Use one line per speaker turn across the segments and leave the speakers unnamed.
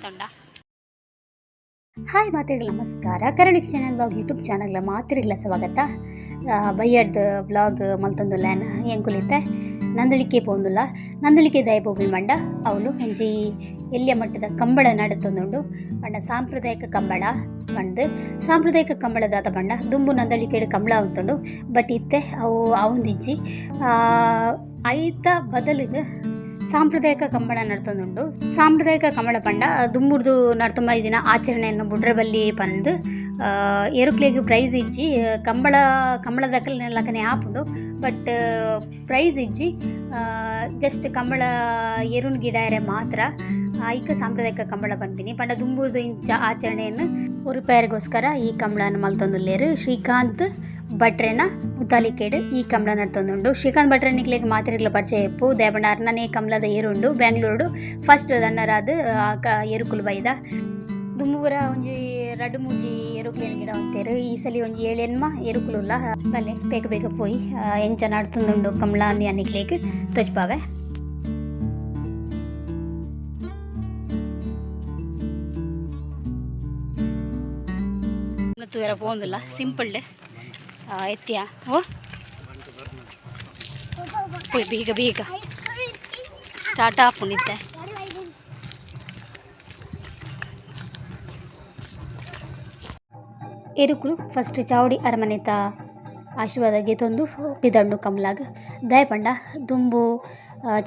ತೊಂಡ.
ಹಾಯ್ ಮಾತೆಗಳ ನಮಸ್ಕಾರ. ಕರಳಿ channel blog YouTube ಚಾನಲ್ನ ಮಾತಿರಿಗಳ ಸ್ವಾಗತ. ಬಯ್ಯಡ್ದು ಬ್ಲಾಗ್ ಮಲ್ತೊಂದು ಲ್ಯಾನ್ ಎಂಕುಲಿತ್ತೆ ನಂದುಳಿಕೆ ಪೋಂದುಲ್ಲ ನಂದುಳಿಕೆ ದಯಪೋಬಿ ಮಂಡ ಅವಳು ಒಂಜಿ ಎಲ್ಲಿಯ ಮಟ್ಟದ ಕಂಬಳ ನಡುತ್ತೊಂದುಂಡು ಪಂಡ ಸಾಂಪ್ರದಾಯಿಕ ಕಂಬಳ ಮಂದು ಸಾಂಪ್ರದಾಯಿಕ ಕಂಬಳದಾದ ಪಂಡ ದುಂಬು ನಂದಳಿಕೆಡು ಕಂಬಳ ಉಂತುಂಡು. ಬಟ್ ಇತ್ತೆ ಅವು ಅವಂದಿಜ್ಜಿ ಐತ ಬದಲಿಗೆ ಸಾಂಪ್ರದಾಯಿಕ ಕಂಬಳ ನಡ್ತೊಂದುಂಡು. ಸಾಂಪ್ರದಾಯಿಕ ಕಂಬಳ ಪಂಡ ದುಂಬುಡ್ದು ನಡ್ತೊಂಬ ದಿನ ಆಚರಣೆಯನ್ನು ಬುಡ್ರೆ ಬಲ್ಲಿ ಪಂದು ಏರುಕ್ಲೆಗ್ ಪ್ರೈಸ್ ಇಜ್ಜಿ ಕಂಬಳದಕ್ಕಲ್ ನೆಲ್ಲಕನೆ ಆಪುಂಡು. ಬಟ್ ಪ್ರೈಸ್ ಇಜ್ಜಿ ಜಸ್ಟ್ ಕಂಬಳ ಎರುನ್ ಗಿಡಾರೆ ಮಾತ್ರ ಐಕ ಸಾಂಪ್ರದಾಯಿಕ ಕಂಬಳ ಪನ್ಪಿನಿ ಪಂಡ ದುಂಬುರ್ದು ಇಂಚ ಆಚರಣೆಯನ್ನು ಉರುಪೇರಿಗೋಸ್ಕರ ಈ ಕಂಬಳನ ಮಲ್ತೊಂದುಲ್ಲೇರು. ಶ್ರೀಕಾಂತ್ ಭಟ್ರೆನ ಮುತಾಲಿಕೇಡು ಈ ಕಂಬಳ ನಡ್ತೊಂದುಂಡು. ಶ್ರೀಕಾಂತ್ ಭಟ್ರೆನಿಕ್ಲೆಗ್ ಮಾತಿರಿಗ್ಲ ಪರಿಚಯ ಇಪ್ಪು ದೇಪಂಡ ಅರ್ನನೆ ಕಂಬಳದ ಏರುಂಡು ಬೆಂಗಳೂರು ಫಸ್ಟ್ ರನ್ನರ್ ಆದ್ ಎರುಕುಲು ಬೈದ ದುಂಬುರ ಒಂಜಿ ರಡ್ಡು ಮೂಜಿ ಎರುಕ್ಲೇನ್ ಗಿಡ ಅಂತೆರು. ಈ ಸಲಿ ಒಂಜಿ 7 ಎನ್ಮ ಎರುಕುಲುಲ್ಲ ಬಲ್ಲೆ ಬೇಗ ಬೇಗ ಪೋಯಿ ಎಂಚ ನಡ್ತೊಂದುಂಡು ಕಂಬಳ ಅಂದಿ ಅನ್ನಿಕ್ಲೆಗ್ ತಜ್ಪಾವೆ. ತೂರ ಪೋಂದುಲ್ಲ ಸಿಂಪಲ್ ಎತ್ತಿಯ ಓ ಬೇಗ ಬೇಗ ಸ್ಟಾರ್ಟ್ ಆಪುಂಡಿತ್ತೆ. ಎರುಕುಲು ಫಸ್ಟ್ ಚಾವಡಿ ಅರಮನೆತ ಆಶೀರ್ವಾದ ಗೆತೊಂದು ಪಿದಂಡು ಕಂಬಳಾಗ ದಯಪಂಡ ದುಂಬು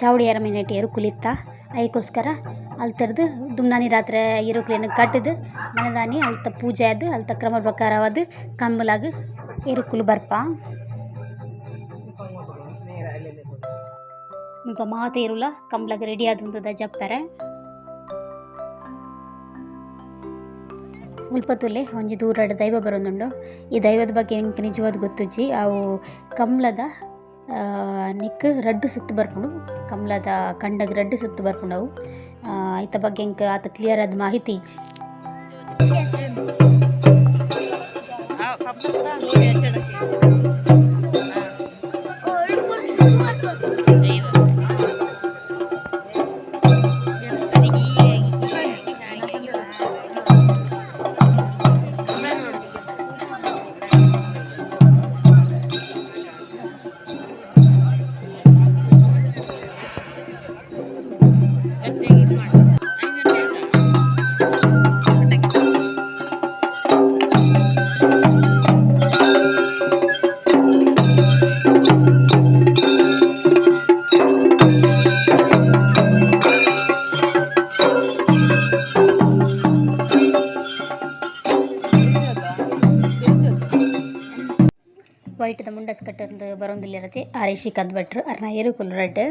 ಚಾವಡಿ ಅರಮನೆಟ್ ಎರುಕುಲಿತ್ತ ಐಕೋಸ್ಕರ ಅಲ್ತರ್ದು ದುಮ್ನಾನಿ ರಾತ್ರಿ ಎರುಕುಲೆನ ಕಟ್ಟದು ಮನದಾನಿ ಅಲ್ತ ಪೂಜೆ ಆದ್ ಅಲ್ತ ಕ್ರಮ ಪ್ರಕಾರವಾದ ಕಂಬಳಾಗ ಎರುಕುಲು ಬರ್ಪ ಮುಲ್ಪ ಮಾತ ಇರುಲ ಕಂಬಳಾಗ ರೆಡಿ ಆದುಂದು ಜಪ್ತಾರೆ. ಮುಲ್ಪತ್ತುಲ್ಲೆ ಒಂಜಿ ದೂರಡ್ ದೈವ ಬರೋಂದುಂಡು. ಈ ದೈವದ ಬಗ್ಗೆ ಎಂಕ್ ನಿಜವಾದ ಗೊತ್ತುಜ್ಜಿ ಅವು ಕಂಬಳದ ನಿಕ್ ರಡ್ಡು ಸುತ್ತು ಬರ್ಪುಂಡು ಕಂಬಳದ ಕಂಡಗ್ ರಡ್ಡು ಸುತ್ತು ಬರ್ಪುಂಡು ಅವು ಐತ ಬಗ್ಗೆ ಎಂಕ್ ಆತ ಕ್ಲಿಯರ್ ಆದ ಮಾಹಿತಿ ಇಜ್ಜಿ. ವೈಟ್ದ ಮುಂಡಸ್ ಕಟ್ಟಂದು ಬರೋಂದಿಲ್ಲಿರತ್ತೆ ಆರ್ ಶ್ರೀಕಾಂತ್ ಭಟ್ರು ಅರ್ನ ಎರುಕುಲು ರಡ್ಡು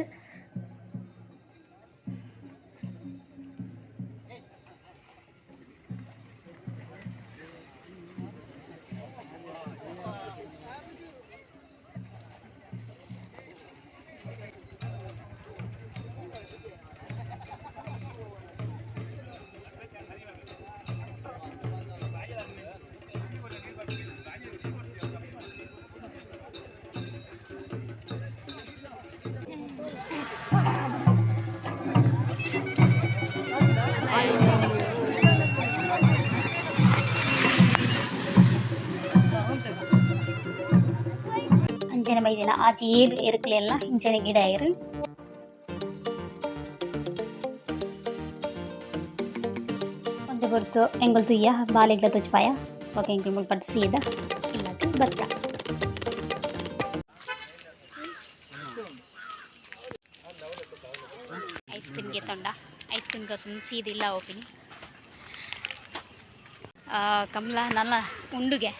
ಅಂಚನೆ ಬೈದಿನ ಆಚೆ ಏಳು ಎರುಕುಲೆಲ್ಲ ಇಂಚನೆ ಗಿಡ ಇರು ಒಂದು ಹೊರತು ಎಂಗಲ್ ತುಯ್ಯ ಬಾಲೆಗ್ಲ ತುಚ್ಪಾಯ ಓಕೆ ಎಂಕಲ್ ಮುಳ್ಪಡ್ದು ಸೀದ ಇಲ್ಲಕ್ಕೆ ಭತ್ತ ಐಸ್ ಕ್ರೀಮ್ಗೆ ತೊಂಡ ಐಸ್ ಕ್ರೀಮ್ಗೆ ಸೀದ ಇಲ್ಲ ಹೋಗ್ತೀನಿ ಕಂಬಳ ನಲ್ಲ ಉಂಡುಗೆ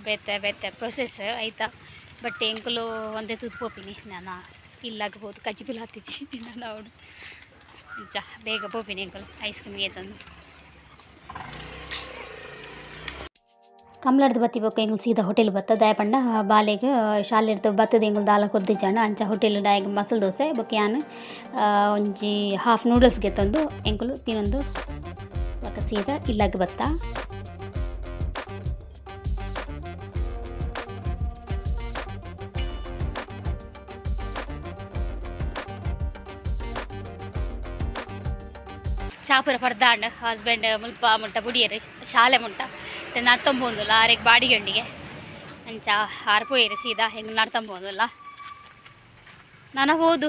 ಬೇತೆ ಪ್ರೊಸೆಸ್ ಆಯ್ತಾ. ಬಟ್ ಎಂಕುಲು ಒಂದೇ ತುತ್ತು ಪೋಪಿನಿ ನಾನು ಇಲ್ಲಾಗಬಹುದು ಕಜ್ಜಿಪಿಲ್ ಹತ್ತಿಚ್ಚಿ ನಾನು ಅವಡು ಇಂಚ ಬೇಗ ಪೋಪಿನಿ ಎಂಕುಲು ಐಸ್ ಕ್ರೀಮ್ಗೆ ತಂದು ಕಂಬಳದ ಬತ್ತಿ ಬೋಕ ಎಂಗುಲ್ ಸೀದಾ ಹೋಟೆಲ್ ಬತ್ತ ದಯಪಂಡ ಬಾಲೆಗೆ ಶಾಲೆರ್ದು ಬತ್ತದ ಎಂಗುಲ್ ದಾಲ ಕೊರ್ದಿಜ್ಜಾಂಡ ಅಂಚ ಹೋಟೆಲ್ ಡಾಯಿಗೆ ಮಸಾಲೆ ದೋಸೆ ಬೊಕ್ಕ ಯಾನು ಒಂಜಿ ಹಾಫ್ ನೂಡಲ್ಸ್ಗೆ ತಂದು ಎಂಕುಲು ತಿನ್ನೊಂದು ಬೊಕ್ಕ ಸೀದಾ ಇಲ್ಲಾಗ ಬತ್ತ. ಚಾಪುರ ಪರ್ದಾಂಡ್ ಹಸ್ಬೆಂಡ್ ಮುಲ್ಪ ಮುಟ್ಟ ಬುಡಿಯರು ಶಾಲೆ ಮುಟ್ಟ ನಡ್ತಂಬೋಂದುಲ್ಲ ಆರೆಗ್ ಬಾಡಿಗಂಡಿಗೆ ಅಂಚ ಹಾರ್ಪೋಯರು ಸೀದಾ ಹೆಂಗೆ ನಡ್ತಂಬೋಂದುಲ್ಲ ನಾನು ಹೋದು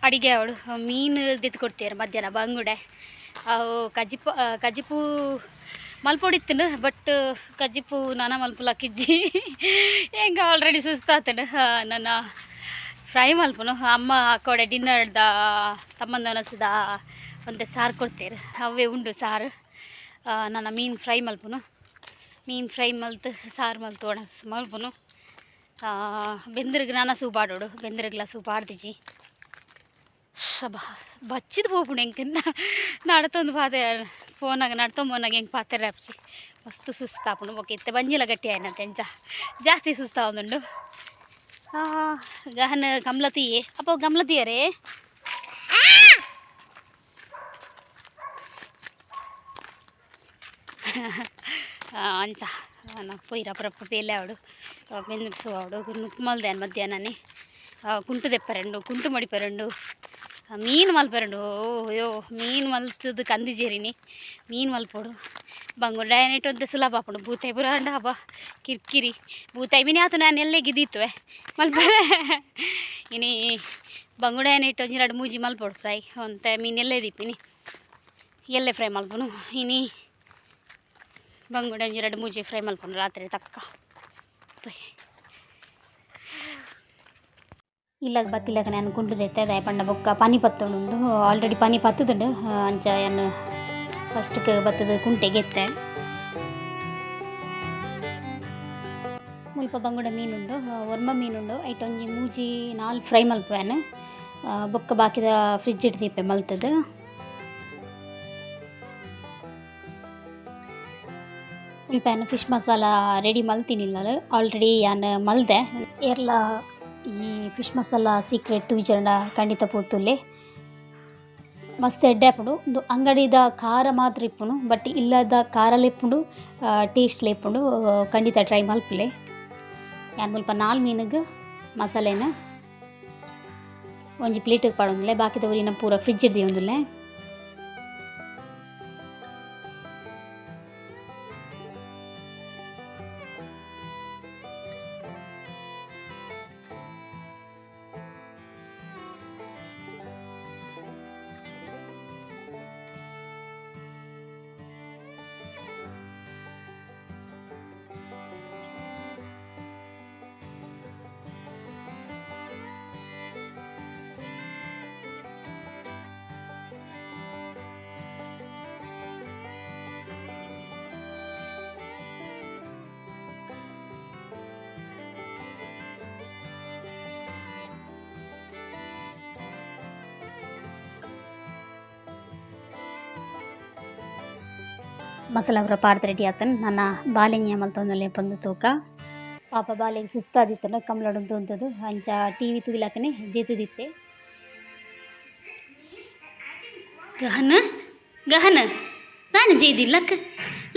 ಅಡಿಗೆ ಅವಳು ಮೀನು ತೆತ್ತು ಕೊಡ್ತೀರ ಮಧ್ಯಾಹ್ನ ಬಂಗುಡೆ ಅವು ಕಜಿಪು ಮಲ್ಪೊಡಿತ್ತನು ಬಟ್ ಕಜಿಪು ನಾನ ಮಲ್ಪುಲಕ್ಕಿಜ್ಜಿ ಹೆಂಗೆ ಆಲ್ರೆಡಿ ಸುಸ್ತಾತನು ನನ್ನ ಫ್ರೈ ಮಲ್ಪನು ಅಮ್ಮ ಕೊಡೆ ಡಿನ್ನರ್ದ ತಮ್ಮಂದನಸದ ಒಂದೇ ಸಾರು ಕೊಡ್ತೀರು ಅವೇ ಉಂಡು ಸಾರು ನನ್ನ ಮೀನು ಫ್ರೈ ಮಲ್ಪನು ಮೀನು ಫ್ರೈ ಮಲ್ತು ಸಾರು ಮಲ್ತು ಒಣಸ್ ಮಲ್ಪನು ಬೆಂದ್ರಿಗೆ ನಾನು ಸೂಪ್ ಆಡೋಡು ಬೆಂದ್ರಿಗೆಲ್ಲ ಸೂಪ್ ಆಡ್ತಿಜಿ ಶಬ ಬಚ್ಚಿದ ಹೋಗ್ಬಿಡು ಹೆಂಗೆ ನಡ್ತೊಂದು ಪಾತೆ ಫೋನಾಗ ನಡ್ತೊಂಬೋನಾಗ ಹೆಂಗೆ ಪಾತ್ರೆ ರ್ಯಾಪ್ಸಿ ಮಸ್ತ್ ಸುಸ್ತಾಪುಂಡು ಓಕೆ ಇತ್ತೆ ಬಂಜಿಲ್ಲ ಗಟ್ಟಿ ಆಯ್ನಂತೆ ಎಂಚ ಜಾಸ್ತಿ ಸುಸ್ತಾ ಒಂದುಂಡು ಗಹನ ಗಮ್ಲತೀಯೇ ಅಪ್ಪ ಗಮ್ಲತೀಯರೇ ಅಂಚ ನಾನು ಪೊಯ್ರ ಅಪರಪ್ಪ ಬೇಲೆ ಅವಡು ಬೆಂದಿಸು ಅವಡು ನುಪ್ಪು ಮಧ್ಯಾಹ್ನನೇ ಕುಂಟು ತೆಪ್ಪರೆಂಡು ಕುಂಟು ಮಡಿಪರೆಂಡು ಮೀನು ಮಲ್ಪರೆಂಡು ಅಯ್ಯೋ ಮೀನು ಮಲ್ತದ್ದು ಕಂದಿಜೇರಿನಿ ಮೀನು ಮಲ್ಪೋಡು ಬಂಗು ಡೈನೆಟ್ ಅಂತ ಸುಲಭ ಹಾಪುಂಡು ಬೂತಾಯಿ ಬುರಾಂಡ ಹಬ್ಬ ಕಿರಿಕಿರಿ ಬೂತಾಯಿ ಮೀನು ಆತು ನಾನು ಎಲ್ಲೇ ಗಿದ್ದಿತ್ತುವೆ ಮಲ್ಪರೆ ಇನಿ ಬಂಗು ಡೈನೆಟ್ ಒಂಜಿ ಎರಡು ಮೂಜಿ ಮಲ್ಪೋಡು ಫ್ರೈ ಅಂತ ಮೀನು ಎಲ್ಲೇ ದಿಪ್ಪಿನಿ ಎಲ್ಲೇ ಫ್ರೈ ಮಲ್ಪನು ಇನಿ ಬಂಗುಡೆ ಒಂಜಿ ಎರಡು ಮೂಜಿ ಫ್ರೈ ಮಲ್ಪನು ರಾತ್ರಿ ತಕ್ಕ ಇಲ್ಲಾಗ ಬತ್ತಿಲ್ಲಕ ನಾನು ಕುಂಟು ತೆತ್ತದ ಪಂಡ ಬೊಕ್ಕ ಪನಿ ಪತ್ತೊಂಡು ಆಲ್ರೆಡಿ ಪನಿ ಪತ್ತದುಂಡು ಅಂಚ ಏನು ಫಸ್ಟ್ಗೆ ಬತ್ತದ ಕುಂಟೆಗೆ ಎತ್ತೆ ಮುಲ್ಪ ಬಂಗುಡ ಮೀನುಂಡು ಒರ್ಮ ಮೀನುಂಡು ಐಟ್ ಒಂಜಿ ಮೂಜಿ ನಾಲ್ ಫ್ರೈ ಮಲ್ಪೇನು ಬೊಕ್ಕ ಬಾಕಿದ ಫ್ರಿಜ್ ಇಡ್ದೀಪೆ ಮಲ್ತದು ಮುಲ್ಪ ಏನು ಫಿಶ್ ಮಸಾಲ ರೆಡಿ ಮಲ್ತಿನಿಲ್ಲ ಆಲ್ರೆಡಿ ಯಾನು ಮಲ್ದೆ ಏರ್ಲ ಈ ಫಿಶ್ ಮಸಾಲ ಸೀಕ್ರೆಟ್ ವಿಚಾರಣ ಖಂಡಿತ ಪೋತುಲ್ಲೆ ಮಸ್ತ್ ಎಡ್ಡೆ ಹಾಪುಂಡು ಒಂದು ಅಂಗಡಿದ ಖಾರ ಮಾತ್ರ ಇಪ್ಪುಂಡು ಬಟ್ ಇಲ್ಲದ ಖಾರ ಲೆಪ್ಪುಂಡು ಟೇಸ್ಟ್ ಲೆಪ್ಪುಂಡು ಖಂಡಿತ ಟ್ರೈ ಮಲ್ಪುಲೆ ಯಾನು ಮುಲ್ಪ 4 ಮೀನಿಗೆ ಮಸಾಲೆನ ಒಂಜಿ ಪ್ಲೇಟಿಗೆ ಪಾಡೊಂದುಲ್ಲೆ ಬಾಕಿದ ಊರಿನ ಪೂರ ಫ್ರಿಜ್ ಇಡ್ದಿ ಒಂದುಲ್ಲೆ ಮಸಾಲ ಪೂರ ಪಾಡ್ದು ರೆಡಿ ಆತನು ನನ್ನ ಬಾಲೆಂಜ ಮಲ್ತೊಂದುಲ್ಲೆ ಪೊಂದು ತೂಕ ಪಾಪ ಬಾಲೆಗೆ ಸುಸ್ತಾದಿತ್ತನು ಕಮ್ಲಡು ತೋಂತದು ಅಂಚ ಟಿವಿ ತುದಿಲಾಕನೆ ಜೇತುದಿತ್ತೆ ಗಹನ ಗಹನ ನಾನು ಜೇದಿ ಲಕ್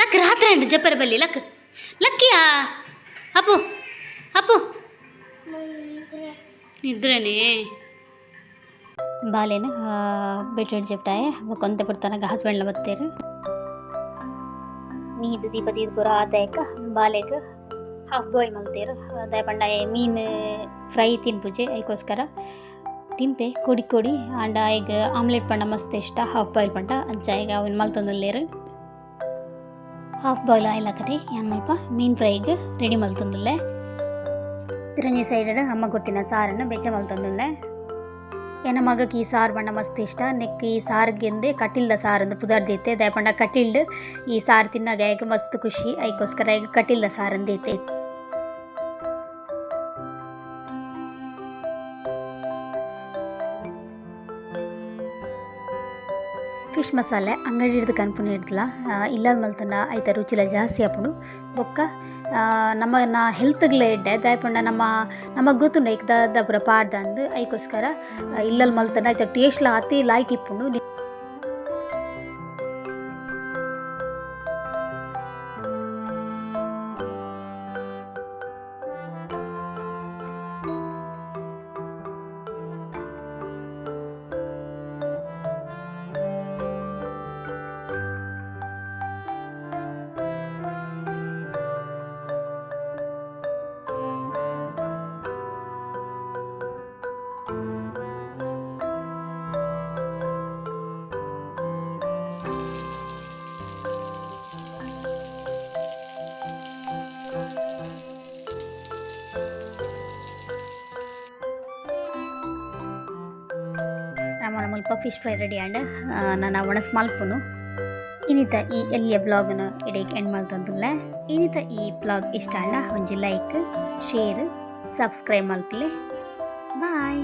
ಲಕ್ ರಾತ್ರಿ ಅಂಡ್ ಜಪ್ಪರ ಬಲ್ಲಿ ಲಕ್ ಲಕ್ಕಿಯಾ ಅಪ್ಪು ಅಪ್ಪು ನಿದ್ರನೇ ಬಾಲೆನ ಬೆಟ್ಟ ಜಪ್ಟಾಯ ಕೊಂತೆ ಬಿಡ್ತಾನಾಗ ಹಸ್ಬೆಂಡ್ಲ ಬತ್ತೇರು ಮೀದು ದೀಪ ದೀದ ಪೂರ ಆದಾಯಕ ಬಾಲೆಗೆ ಹಾಫ್ ಬಾಯ್ಲ್ ಮಲ್ತೇರು ಅದಾಯ ಪಂಡ ಮೀನು ಫ್ರೈ ತಿನ್ಪುಜೆ ಅದಕ್ಕೋಸ್ಕರ ತಿಂಪೆ ಕೊಡಿ ಆಂಡ ಈಗ ಆಮ್ಲೆಟ್ ಪಂಡ ಮಸ್ತ್ ಇಷ್ಟ ಹಾಫ್ ಬಾಯ್ಲ್ ಪಂಡ ಅಂಚ ಈಗ ಅವನು ಮಲ್ತೊಂದುಲ್ಲೇರು ಹಾಫ್ ಬಾಯ್ಲ್ ಆಯ್ಲ್ ಹಾಕರಿ ಏನು ಮಲ್ಪ ಮೀನು ಫ್ರೈಗೆ ರೆಡಿ ಮಲ್ತೊಂದುಲ್ಲೆ ತಿರಂಜಿ ಸೈಡ್ ಅಮ್ಮ ಕೊಟ್ಟಿನ ಸಾರನ್ನು ಬೆಚ್ಚ ಮಲ್ತೊಂದುಲ್ಲೆ ಏನ ಮಗಕ್ಕೆ ಈ ಸಾರು ಬಣ್ಣ ಮಸ್ತ್ ಇಷ್ಟ ನೆಕ್ ಈ ಸಾರಿಗೆಂದೇ ಕಟ್ಟಿಲ್ದ ಸಾರಂದು ಪುದರ್ದೈತೆ ದಯಪಂಡ ಕಟ್ಟಿಲ್ಡು ಈ ಸಾರು ತಿನ್ನಾಗ ಈಗ ಮಸ್ತ್ ಖುಷಿ ಅದಕ್ಕೋಸ್ಕರ ಈಗ ಕಟ್ಟಿಲ್ದ ಸಾರಂದೈತೆ ಫಿಶ್ ಮಸಾಲೆ ಅಂಗಡಿ ಹಿಡ್ದು ಕನ್ಪುನಿ ಹಿಡ್ದಲ್ಲ ಇಲ್ಲದ ಮಲ್ತನ ಐತ ರುಚಿಲ ಜಾಸ್ತಿ ಆಪುಂಡು ಬೊಕ್ಕ ನಮ್ಮನ ಹೆಲ್ತ್ಗ್ಲೇ ಎಡ್ಡೆ ದಾಯಪಂಡ ನಮಗೆ ಗೊತ್ತುಂಡು ಐಕ್ ದಾದ ಪೂರ ಪಾಡ್ದ ಅಂದು ಅದಕ್ಕೋಸ್ಕರ ಇಲ್ಲಲ್ ಮಲ್ತನ ಐತ ಟೇಸ್ಟ್ಲ ಅತಿ ಲಾಯ್ಕ್ ಇಪ್ಪುಂಡು ಅಲ್ಪ ಫಿಶ್ ಫ್ರೈ ರೆಡಿ ಆಂಡ್ ನಾನು ಒಣಸ್ ಮಲ್ಪುನು. ಇನ್ನಿತ ಈ ಎಲ್ಲಿಯ ಬ್ಲಾಗ್ನ ಇಡೀಗೆ ಎಂಡ್ ಮಾಡ್ತಂದುಲ್ಲ. ಇನ್ನಿತ ಈ ಬ್ಲಾಗ್ ಇಷ್ಟ ಅಲ್ಲ ಒಂಜಿ ಲೈಕ್, ಶೇರ್, ಸಬ್ಸ್ಕ್ರೈಬ್ ಮಲ್ಪಲೆ. ಬಾಯ್.